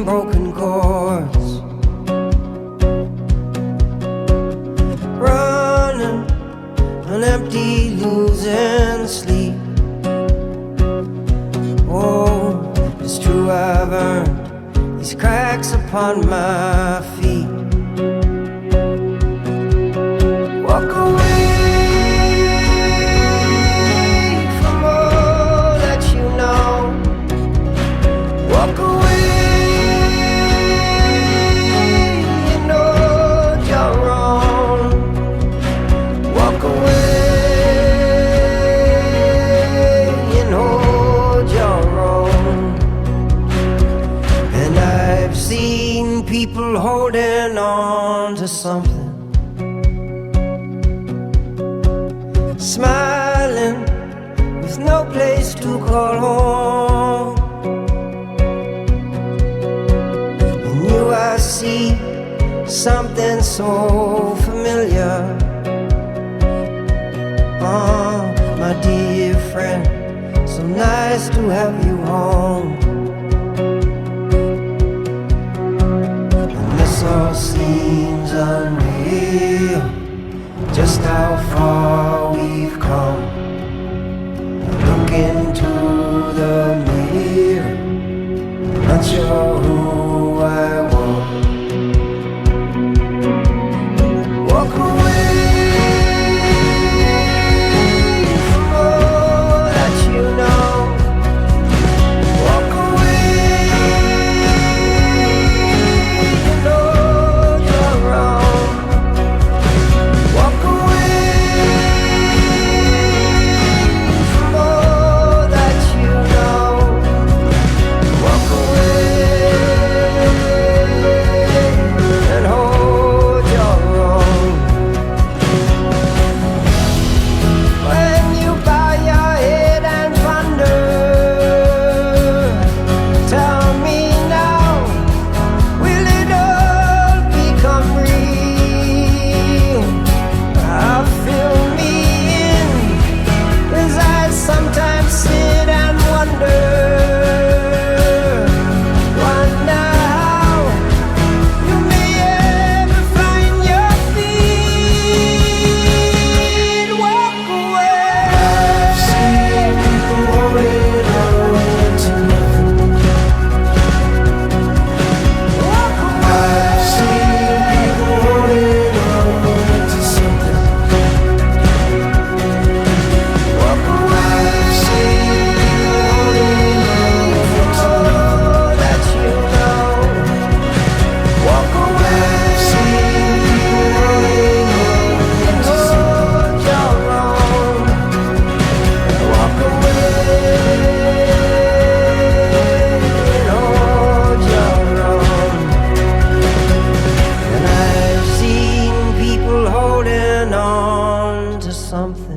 broken chords, running on empty, losing sleep. Oh, it's true, I've earned these cracks upon my feet. Walk away from all that you know. Walk away, you know you're wrong. Walk away and hold your own. And I've seen people holding on to something, smiling with no place to call home. In you I see something so familiar. Oh, my dear friend, so nice to have you home. And this all seems unreal, just how far we've come. Look into the mirror, not sure who I want. Walk away from all that you know. Walk away, you know you're wrong. Walk away from all that you know. Walk away and hold your own. When you bow your head and ponder, tell me now, will it all become real? Fill me in, as I sometimes sit and wonder how you may ever find your feet. Walk away. I've seen people holding on to nothing. Walk away. I've seen people holding on to something. Walk away. I've seen people holding on to all that you know. Walk away. I've seen people holding on to hold your own. Walk away and hold your own. And I've seen people holding on to something,